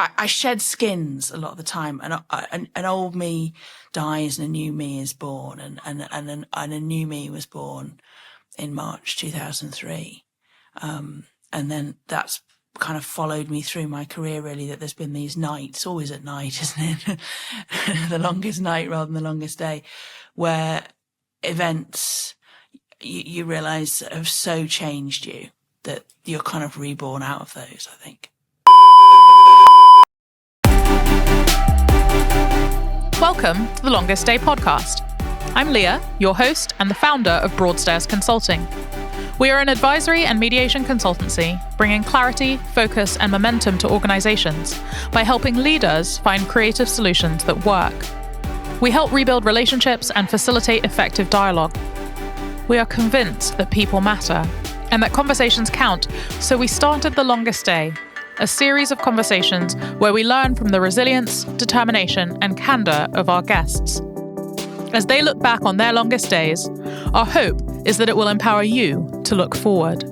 I shed skins a lot of the time, and an old me dies and a new me is born, and a new me was born in March 2003. And then that's kind of followed me through my career, really, that there's been these nights, always at night, isn't it? The longest night rather than the longest day, where events you realise have so changed you that you're kind of reborn out of those, I think. Welcome to the Longest Day podcast. I'm Leah, your host and the founder of Broadstairs Consulting. We are an advisory and mediation consultancy, bringing clarity, focus, and momentum to organizations by helping leaders find creative solutions that work. We help rebuild relationships and facilitate effective dialogue. We are convinced that people matter and that conversations count, so we started The Longest Day, a series of conversations where we learn from the resilience, determination, and candor of our guests. As they look back on their longest days, our hope is that it will empower you to look forward.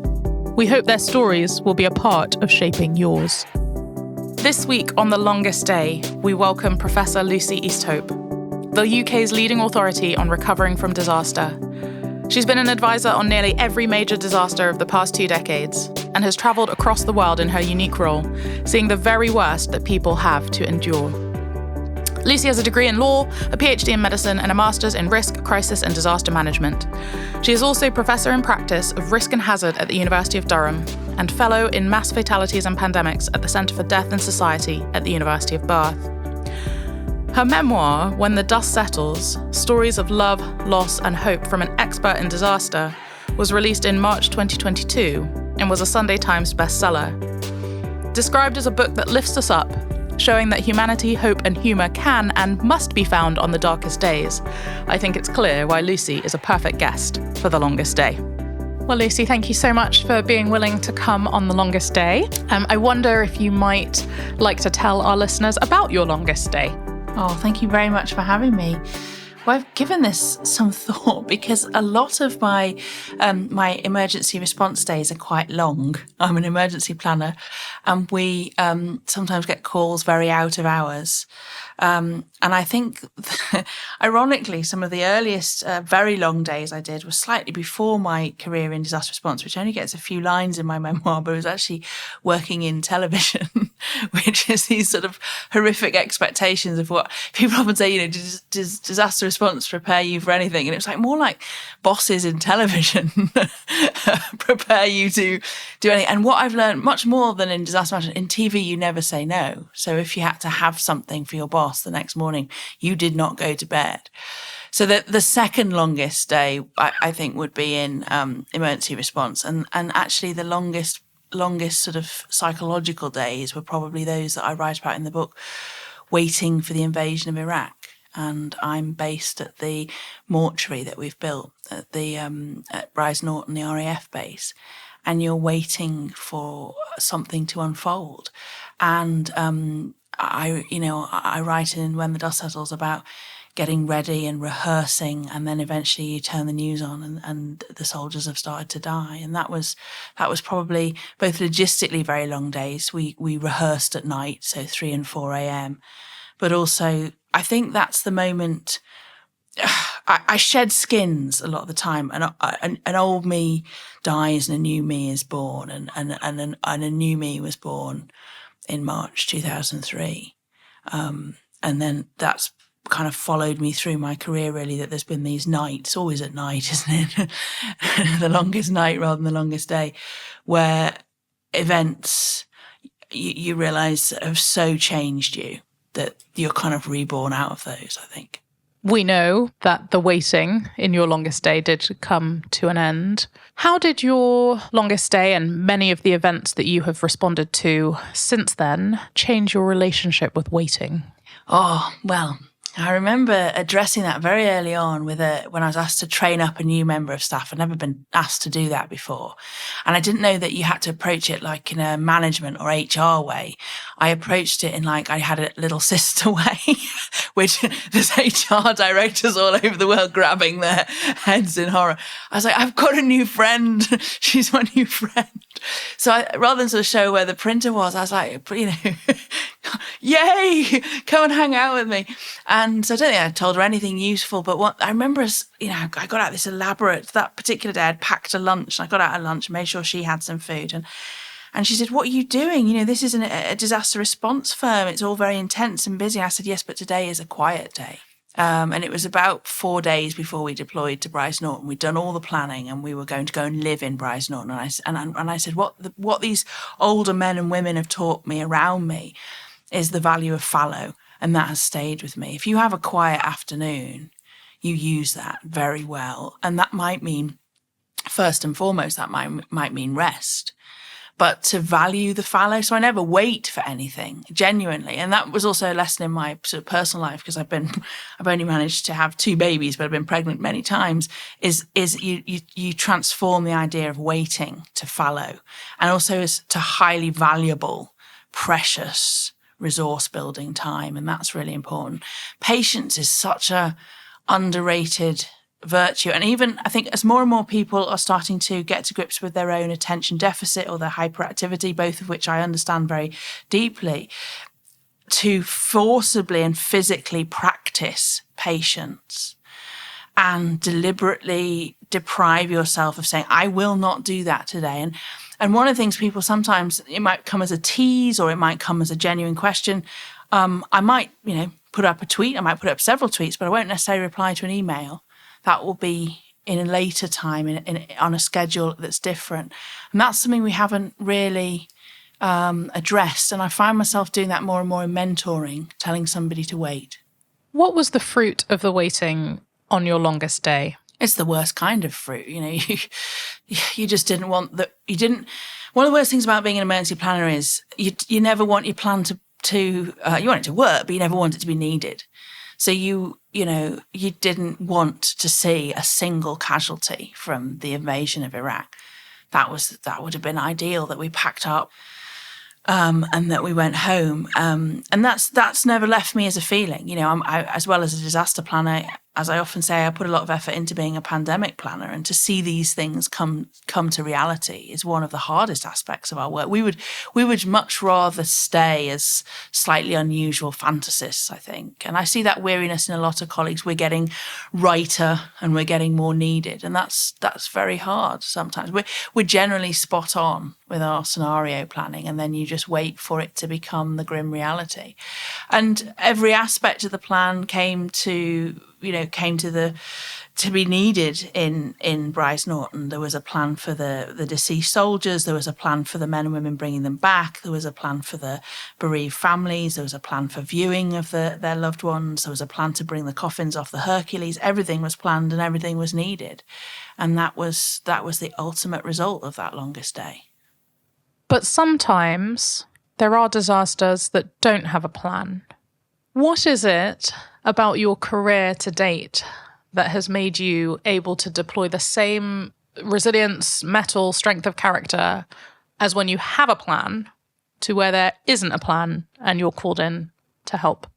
We hope their stories will be a part of shaping yours. This week on The Longest Day, we welcome Professor Lucy Easthope, the UK's leading authority on recovering from disaster. She's been an advisor on nearly every major disaster of the past 2 decades and has travelled across the world in her unique role, seeing the very worst that people have to endure. Lucy has a degree in law, a PhD in medicine, and a master's in risk, crisis, and disaster management. She is also Professor in Practice of Risk and Hazard at the University of Durham and Fellow in Mass Fatalities and Pandemics at the Centre for Death and Society at the University of Bath. Her memoir, When the Dust Settles, Stories of Love, Loss and Hope from an Expert in Disaster, was released in March 2022 and was a Sunday Times bestseller. Described as a book that lifts us up, showing that humanity, hope and humour can and must be found on the darkest days, I think it's clear why Lucy is a perfect guest for The Longest Day. Well, Lucy, thank you so much for being willing to come on The Longest Day. I wonder if you might like to tell our listeners about your longest day. Oh, thank you very much for having me. Well, I've given this some thought because a lot of my emergency response days are quite long. I'm an emergency planner, and we sometimes get calls very out of hours. And I think, ironically, some of the earliest very long days I did was slightly before my career in disaster response, which only gets a few lines in my memoir, but it was actually working in television, which is these sort of horrific expectations of what people often say, does disaster response prepare you for anything? And it was like more like bosses in television prepare you to do anything. And what I've learned much more than in disaster management, in TV, you never say no. So if you had to have something for your boss the next morning, you did not go to bed. So the second longest day, I think, would be in emergency response. And actually the longest sort of psychological days were probably those that I write about in the book, waiting for the invasion of Iraq. And I'm based at the mortuary that we've built at the at Brize Norton, the RAF base, and you're waiting for something to unfold. And I write in When the Dust Settles about getting ready and rehearsing, and then eventually you turn the news on and the soldiers have started to die. And that was probably both logistically very long days. We rehearsed at night, so 3 and 4 a.m. But also, I think that's the moment. I shed skins a lot of the time, and an old me dies and a new me is born, and a new me was born in March 2003. And then that's kind of followed me through my career, really, that there's been these nights, always at night, isn't it? The longest night rather than the longest day, where events you realise have so changed you that you're kind of reborn out of those, I think. We know that the waiting in your longest day did come to an end. How did your longest day and many of the events that you have responded to since then change your relationship with waiting? Oh, well, I remember addressing that very early on when I was asked to train up a new member of staff. I'd never been asked to do that before. And I didn't know that you had to approach it like in a management or HR way. I approached it in like I had a little sister way, which there's HR directors all over the world grabbing their heads in horror. I was like, I've got a new friend. She's my new friend. So rather than sort of show where the printer was, I was like, yay, come and hang out with me. And so I don't think I told her anything useful, but what I remember is, I got out this elaborate, that particular day I'd packed a lunch, and I got out at lunch and made sure she had some food. And she said, what are you doing? This is a disaster response firm. It's all very intense and busy. I said, yes, but today is a quiet day. And it was about 4 days before we deployed to Bryce Norton. We'd done all the planning and we were going to go and live in Bryce Norton. And I said, what these older men and women have taught me around me is the value of fallow. And that has stayed with me. If you have a quiet afternoon, you use that very well. And that might mean, first and foremost, that might mean rest. But to value the fallow. So I never wait for anything, genuinely. And that was also a lesson in my sort of personal life, because I've only managed to have 2 babies, but I've been pregnant many times, is you transform the idea of waiting to fallow, and also as to highly valuable, precious resource building time. And that's really important. Patience is such a underrated virtue. And even I think as more and more people are starting to get to grips with their own attention deficit or their hyperactivity, both of which I understand very deeply, to forcibly and physically practice patience and deliberately deprive yourself of saying, I will not do that today. And one of the things people sometimes, it might come as a tease or it might come as a genuine question. I might, put up a tweet, I might put up several tweets, but I won't necessarily reply to an email. That will be in a later time, on a schedule that's different. And that's something we haven't really addressed. And I find myself doing that more and more in mentoring, telling somebody to wait. What was the fruit of the waiting on your longest day? It's the worst kind of fruit. You just didn't want that. One of the worst things about being an emergency planner is you never want your plan to you want it to work, but you never want it to be needed. So you didn't want to see a single casualty from the invasion of Iraq. That would have been ideal, that we packed up and that we went home. And that's never left me as a feeling. I, as well as a disaster planner, as I often say, I put a lot of effort into being a pandemic planner, and to see these things come to reality is one of the hardest aspects of our work. We would much rather stay as slightly unusual fantasists, I think. And I see that weariness in a lot of colleagues. We're getting righter and we're getting more needed. And that's very hard sometimes. We're generally spot on with our scenario planning, and then you just wait for it to become the grim reality. And every aspect of the plan came to be needed in Bryce Norton. There was a plan for the deceased soldiers. There was a plan for the men and women bringing them back. There was a plan for the bereaved families. There was a plan for viewing of their loved ones. There was a plan to bring the coffins off the Hercules. Everything was planned and everything was needed. And that was the ultimate result of that longest day. But sometimes there are disasters that don't have a plan. What is it about your career to date that has made you able to deploy the same resilience, mettle, strength of character as when you have a plan, to where there isn't a plan and you're called in to help?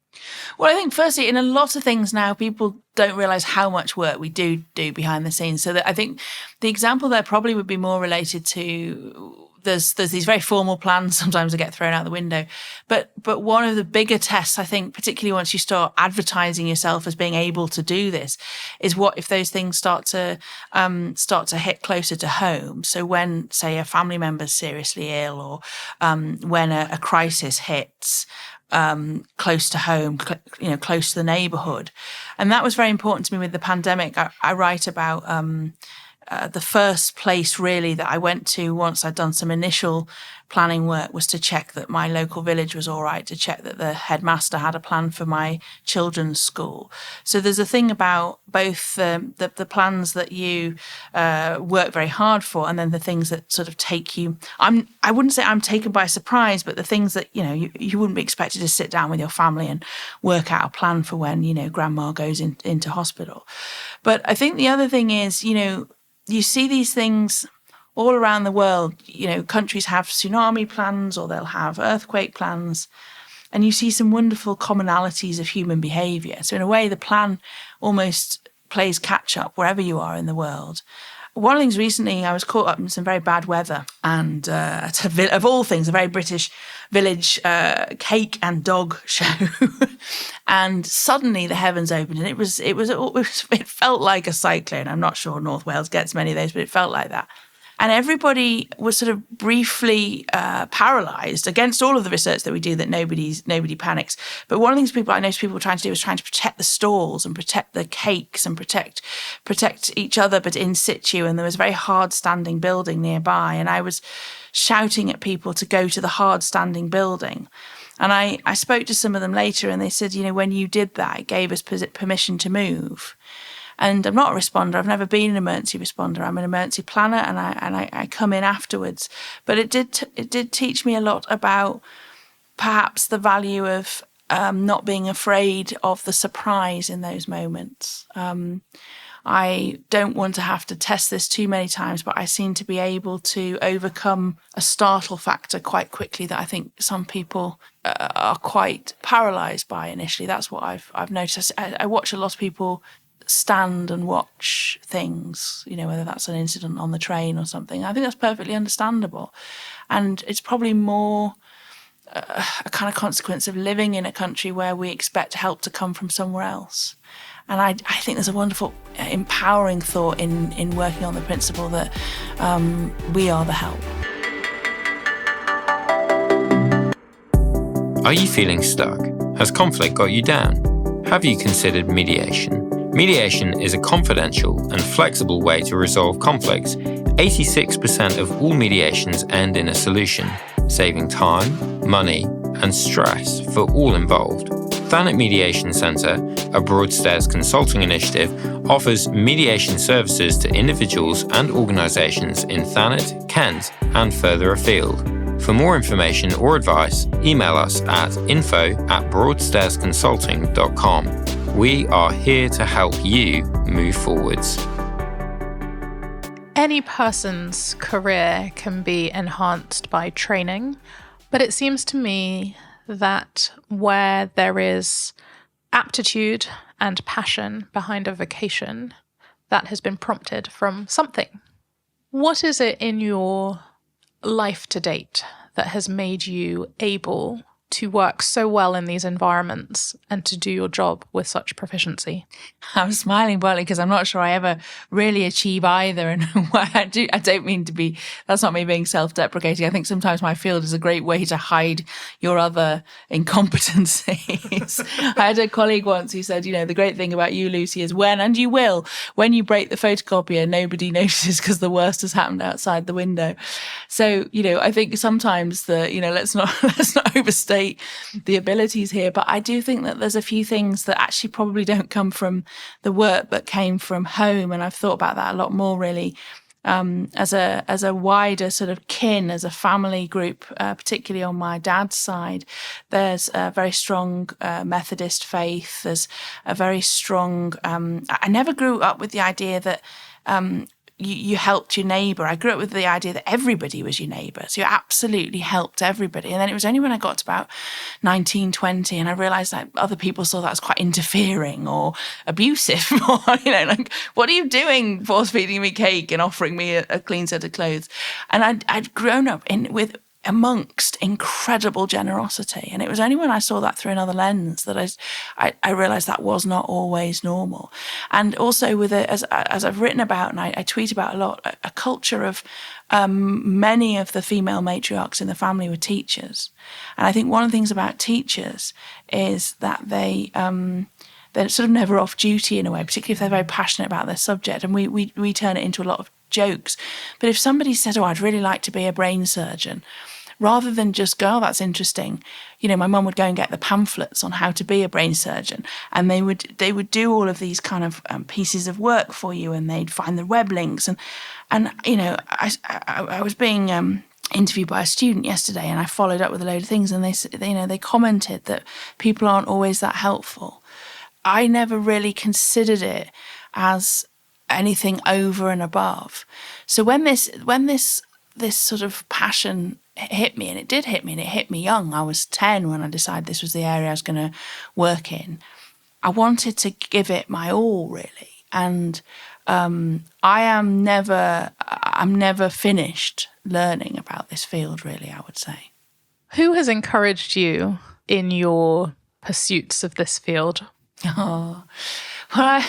Well, I think firstly, in a lot of things now, people don't realise how much work we do behind the scenes. So that I think the example there probably would be more related to there's these very formal plans sometimes that get thrown out the window. But one of the bigger tests, I think, particularly once you start advertising yourself as being able to do this, is what if those things start to hit closer to home. So when, say, a family member's seriously ill, or when a crisis hits close to home, close to the neighbourhood. And that was very important to me with the pandemic. I write about the first place really that I went to once I'd done some initial planning work was to check that my local village was all right, to check that the headmaster had a plan for my children's school. So there's a thing about both the plans that you work very hard for, and then the things that sort of take you. I wouldn't say I'm taken by surprise, but the things that you wouldn't be expected to sit down with your family and work out a plan for when grandma goes into hospital. But I think the other thing is you see these things all around the world. Countries have tsunami plans or they'll have earthquake plans, and you see some wonderful commonalities of human behaviour. So in a way, the plan almost plays catch up wherever you are in the world. One of the things recently, I was caught up in some very bad weather, and of all things, a very British village cake and dog show, and suddenly the heavens opened, and it felt like a cyclone. I'm not sure North Wales gets many of those, but it felt like that. And everybody was sort of briefly paralysed against all of the research that we do that nobody panics. But one of the things I noticed people were trying to do was trying to protect the stalls and protect the cakes and protect each other, but in situ. And there was a very hard standing building nearby. And I was shouting at people to go to the hard standing building. And I spoke to some of them later, and they said, when you did that, it gave us permission to move. And I'm not a responder. I've never been an emergency responder. I'm an emergency planner, and I come in afterwards. But it did teach me a lot about perhaps the value of not being afraid of the surprise in those moments. I don't want to have to test this too many times, but I seem to be able to overcome a startle factor quite quickly that I think some people are quite paralysed by initially. That's what I've noticed. I watch a lot of people stand and watch things, whether that's an incident on the train or something. I think that's perfectly understandable. And it's probably more a kind of consequence of living in a country where we expect help to come from somewhere else. And I think there's a wonderful, empowering thought in working on the principle that we are the help. Are you feeling stuck? Has conflict got you down? Have you considered mediation? Mediation is a confidential and flexible way to resolve conflicts. 86% of all mediations end in a solution, saving time, money, and stress for all involved. Thanet Mediation Centre, a Broadstairs consulting initiative, offers mediation services to individuals and organisations in Thanet, Kent, and further afield. For more information or advice, email us at info@broadstairsconsulting.com. We are here to help you move forwards. Any person's career can be enhanced by training, but it seems to me that where there is aptitude and passion behind a vocation, that has been prompted from something. What is it in your life to date that has made you able to work so well in these environments and to do your job with such proficiency? I'm smiling partly because I'm not sure I ever really achieve either. And I don't mean to be, that's not me being self-deprecating. I think sometimes my field is a great way to hide your other incompetencies. I had a colleague once who said, the great thing about you, Lucy, is when you break the photocopier, nobody notices because the worst has happened outside the window. So, I think sometimes let's not overstate the abilities here, but I do think that there's a few things that actually probably don't come from the work but came from home, and I've thought about that a lot more really as a wider sort of kin, as a family group, particularly on my dad's side. There's a very strong Methodist faith. There's a very strong I never grew up with the idea that you helped your neighbour. I grew up with the idea that everybody was your neighbour. So you absolutely helped everybody. And then it was only when I got to about 19, 20 and I realised that other people saw that as quite interfering or abusive. Or, what are you doing force feeding me cake and offering me a clean set of clothes? And I'd grown up amongst incredible generosity. And it was only when I saw that through another lens that I realised that was not always normal. And also with as I've written about and I tweet about a lot, a culture of many of the female matriarchs in the family were teachers. And I think one of the things about teachers is that they're sort of never off duty in a way, particularly if they're very passionate about their subject. And we turn it into a lot of jokes. But if somebody said, I'd really like to be a brain surgeon, rather than just go, that's interesting. My mum would go and get the pamphlets on how to be a brain surgeon, and they would do all of these kind of pieces of work for you, and they'd find the web links. And I was being interviewed by a student yesterday, and I followed up with a load of things, and they commented that people aren't always that helpful. I never really considered it as anything over and above. So when this sort of passion hit me, and it did hit me, and it hit me young. I was 10 when I decided this was the area I was going to work in. I wanted to give it my all, really. And I'm never finished learning about this field, really, I would say. Who has encouraged you in your pursuits of this field? Oh, well,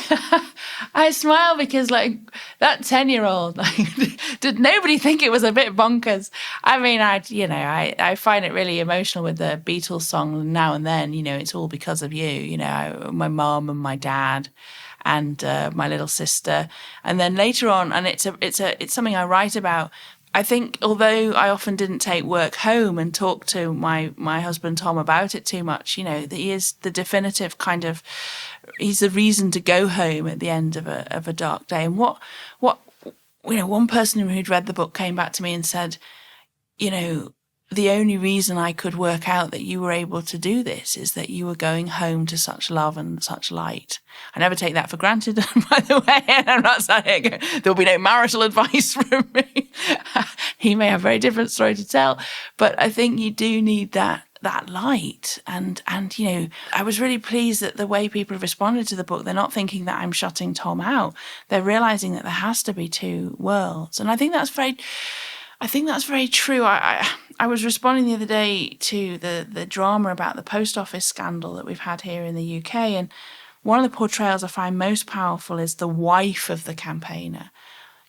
I smile because like that 10-year-old, did nobody think it was a bit bonkers? I mean, I find it really emotional with the Beatles song Now and Then, it's all because of you, my mom and my dad and my little sister. And then later on, and it's something I write about. I think although I often didn't take work home and talk to my husband Tom about it too much, that he is the definitive kind of, he's the reason to go home at the end of a dark day. And what one person who'd read the book came back to me and said, the only reason I could work out that you were able to do this is that you were going home to such love and such light. I never take that for granted, by the way. And I'm not saying there'll be no marital advice from me. He may have a very different story to tell, but I think you do need that light. And I was really pleased that the way people have responded to the book, they're not thinking that I'm shutting Tom out. They're realizing that there has to be two worlds. And I think that's very true. I was responding the other day to the drama about the post office scandal that we've had here in the UK. And one of the portrayals I find most powerful is the wife of the campaigner.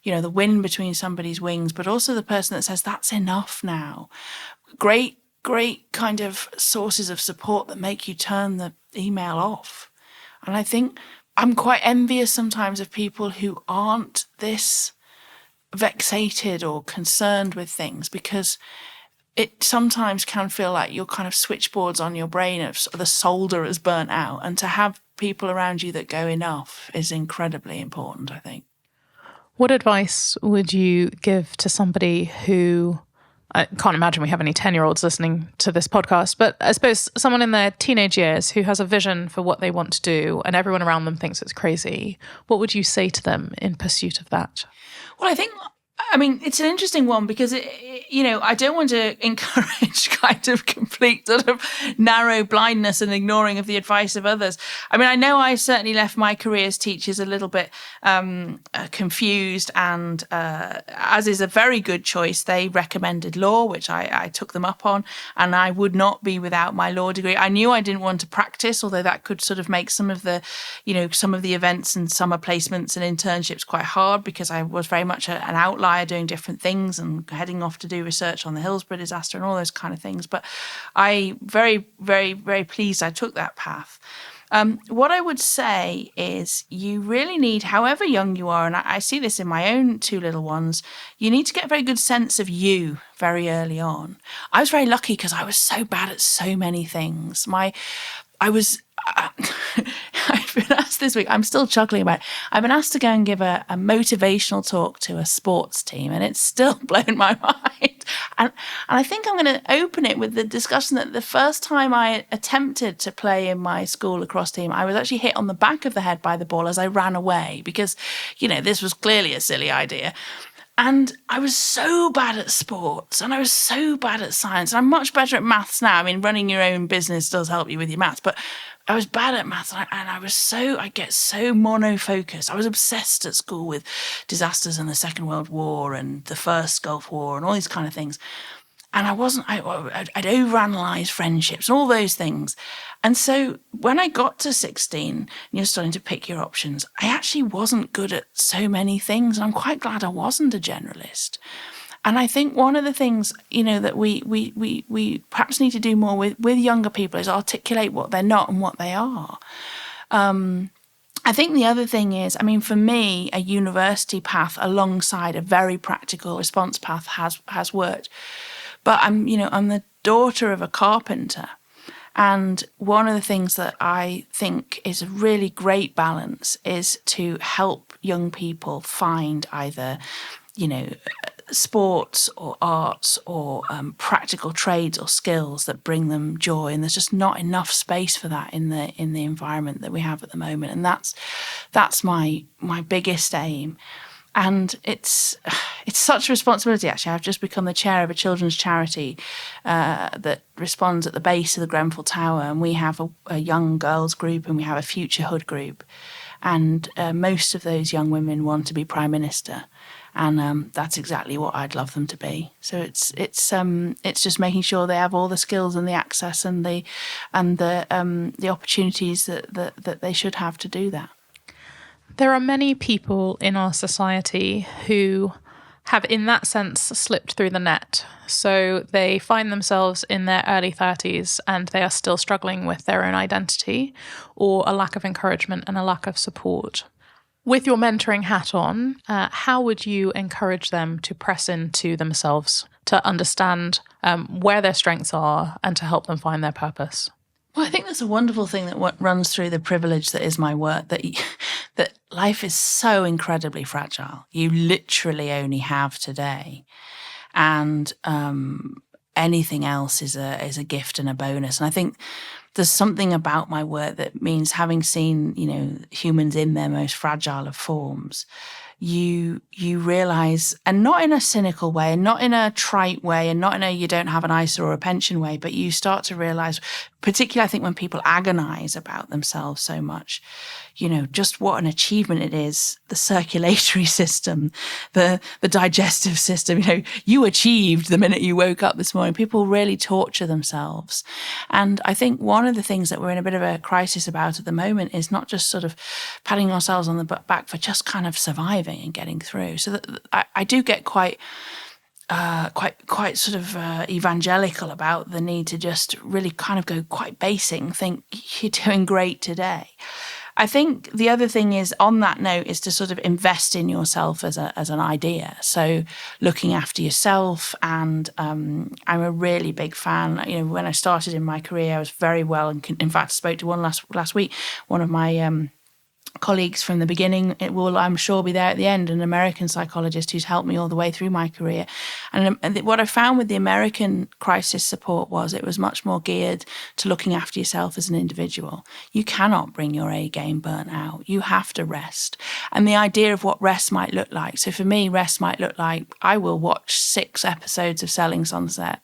The wind between somebody's wings, but also the person that says, that's enough now. Great kind of sources of support that make you turn the email off. And I think I'm quite envious sometimes of people who aren't this vexated or concerned with things, because it sometimes can feel like your kind of switchboards on your brain of the solder is burnt out, and to have people around you that go enough is incredibly important, I think. What advice would you give to somebody who, I can't imagine we have any 10-year-olds listening to this podcast, but I suppose someone in their teenage years who has a vision for what they want to do and everyone around them thinks it's crazy? What would you say to them in pursuit of that? Well, it's an interesting one because, I don't want to encourage kind of complete sort of narrow blindness and ignoring of the advice of others. I know I certainly left my career as teachers a little bit confused, and as is a very good choice, they recommended law, which I took them up on, and I would not be without my law degree. I knew I didn't want to practice, although that could sort of make some of the events and summer placements and internships quite hard, because I was very much an outlier doing different things and heading off to do research on the Hillsborough disaster and all those kind of things. But I very, very, very pleased I took that path. What I would say is you really need, however young you are, and I see this in my own two little ones, you need to get a very good sense of you very early on. I was very lucky because I was so bad at so many things. I've been asked this week, I'm still chuckling about it. I've been asked to go and give a motivational talk to a sports team, and it's still blown my mind. And I think I'm going to open it with the discussion that the first time I attempted to play in my school lacrosse team, I was actually hit on the back of the head by the ball as I ran away because, this was clearly a silly idea. And I was so bad at sports and I was so bad at science. And I'm much better at maths now. Running your own business does help you with your maths, but I was bad at maths and I get so monofocused. I was obsessed at school with disasters in the Second World War and the First Gulf War and all these kind of things. And I'd overanalyze friendships and all those things. And so when I got to 16 and you're starting to pick your options, I actually wasn't good at so many things. And I'm quite glad I wasn't a generalist. And I think one of the things, that we perhaps need to do more with younger people is articulate what they're not and what they are. I think the other thing is, for me, a university path alongside a very practical response path has worked. But I'm the daughter of a carpenter. And one of the things that I think is a really great balance is to help young people find either, sports or arts or practical trades or skills that bring them joy. And there's just not enough space for that in the environment that we have at the moment. And that's my biggest aim. And it's such a responsibility, actually. I've just become the chair of a children's charity that responds at the base of the Grenfell Tower. And we have a young girls group and we have a future hood group. And most of those young women want to be Prime Minister. And that's exactly what I'd love them to be. So it's just making sure they have all the skills and the access and the opportunities that they should have to do that. There are many people in our society who have, in that sense, slipped through the net. So they find themselves in their early 30s and they are still struggling with their own identity or a lack of encouragement and a lack of support. With your mentoring hat on, how would you encourage them to press into themselves, to understand where their strengths are and to help them find their purpose? Well, I think that's a wonderful thing that runs through the privilege that is my work, that life is so incredibly fragile. You literally only have today. And anything else is a gift and a bonus. And I think there's something about my work that means, having seen, humans in their most fragile of forms, you realize, and not in a cynical way, and not in a trite way, and not in a you don't have an ISA or a pension way, but you start to realize, particularly I think when people agonize about themselves so much, just what an achievement it is, the circulatory system, the digestive system, you achieved the minute you woke up this morning. People really torture themselves. And I think one of the things that we're in a bit of a crisis about at the moment is not just sort of patting ourselves on the back for just kind of surviving and getting through. So that I do get quite sort of evangelical about the need to just really kind of go quite basic and think you're doing great today. I think the other thing is, on that note, is to sort of invest in yourself as an idea. So looking after yourself, and I'm a really big fan. When I started in my career, I was very well, and in fact spoke to one last week. One of my colleagues from the beginning, it will, I'm sure, be there at the end, an American psychologist who's helped me all the way through my career. And what I found with the American crisis support was it was much more geared to looking after yourself as an individual. You cannot bring your A game burnt out. You have to rest. And the idea of what rest might look like. So for me, rest might look like I will watch 6 episodes of Selling Sunset.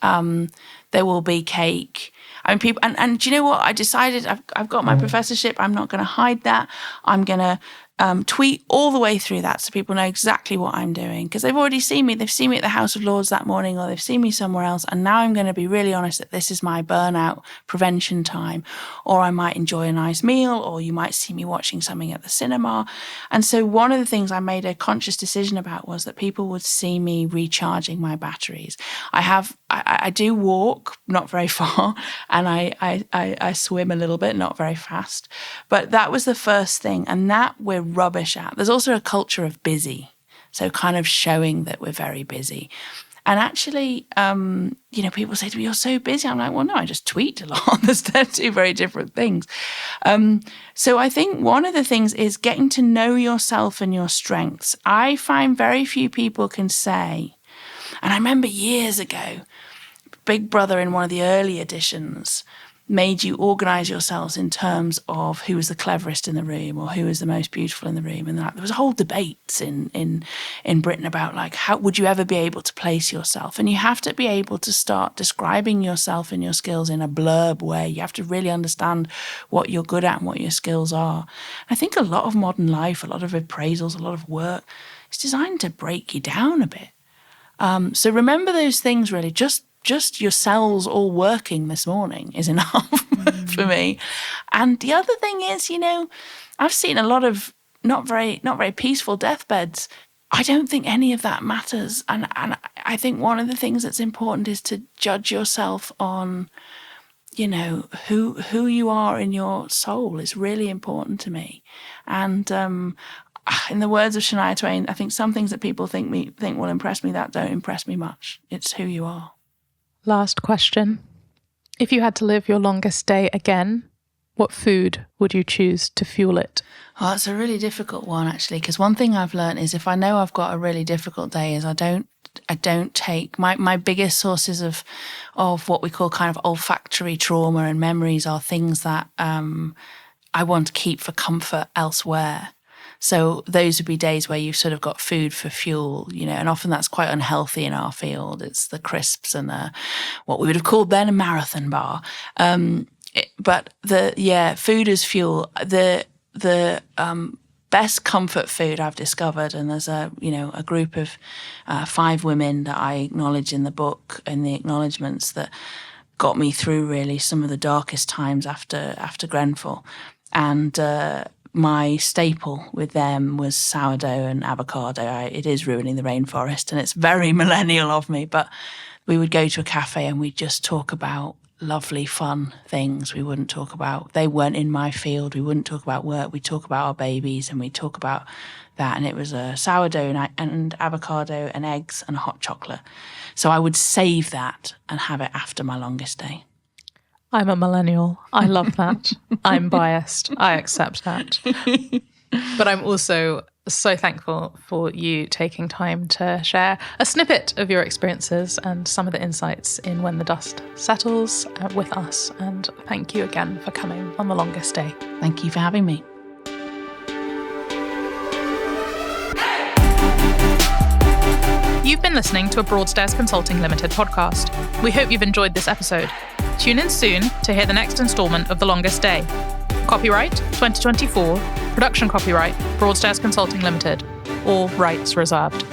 There will be cake. I mean, people, and do you know what? I decided I've got my professorship. I'm not going to hide that. I'm going to tweet all the way through that so people know exactly what I'm doing, because they've already seen me. They've seen me at the House of Lords that morning, or they've seen me somewhere else. And now I'm going to be really honest that this is my burnout prevention time, or I might enjoy a nice meal, or you might see me watching something at the cinema. And so one of the things I made a conscious decision about was that people would see me recharging my batteries. I do walk, not very far, and I swim a little bit, not very fast. But that was the first thing, and that we're rubbish at. There's also a culture of busy, so kind of showing that we're very busy. And actually, people say to me, "You're so busy." I'm like, well, no, I just tweet a lot. They're 2 very different things. So I think one of the things is getting to know yourself and your strengths. I find very few people can say, and I remember years ago, Big Brother in one of the early editions made you organise yourselves in terms of who was the cleverest in the room or who was the most beautiful in the room. And there was a whole debate in Britain about, like, how would you ever be able to place yourself? And you have to be able to start describing yourself and your skills in a blurb way. You have to really understand what you're good at and what your skills are. I think a lot of modern life, a lot of appraisals, a lot of work is designed to break you down a bit. So remember those things, really. Just your cells all working this morning is enough for me. And the other thing is, I've seen a lot of not very peaceful deathbeds. I don't think any of that matters. And I think one of the things that's important is to judge yourself on, who you are in your soul is really important to me. And in the words of Shania Twain, I think some things that people think will impress me that don't impress me much. It's who you are. Last question. If you had to live your longest day again, what food would you choose to fuel it? Oh, that's a really difficult one, actually, because one thing I've learned is if I know I've got a really difficult day is I don't take my biggest sources of what we call kind of olfactory trauma and memories are things that I want to keep for comfort elsewhere. So those would be days where you've sort of got food for fuel, and often that's quite unhealthy in our field. It's the crisps and what we would have called then a marathon bar. But food as fuel. the best comfort food I've discovered, and there's a group of 5 women that I acknowledge in the book, in the acknowledgements, that got me through really some of the darkest times after Grenfell. And my staple with them was sourdough and avocado. It is ruining the rainforest, and it's very millennial of me, but we would go to a cafe and we'd just talk about lovely, fun things. We wouldn't talk about, they weren't in my field. We wouldn't talk about work. We'd talk about our babies, and we'd talk about that. And it was a sourdough and avocado and eggs and hot chocolate. So I would save that and have it after my longest day. I'm a millennial. I love that. I'm biased. I accept that. But I'm also so thankful for you taking time to share a snippet of your experiences and some of the insights in When the Dust Settles with us. And thank you again for coming on The Longest Day. Thank you for having me. You've been listening to a Broadstairs Consulting Limited podcast. We hope you've enjoyed this episode. Tune in soon to hear the next instalment of The Longest Day. Copyright 2024, production copyright Broadstairs Consulting Limited, all rights reserved.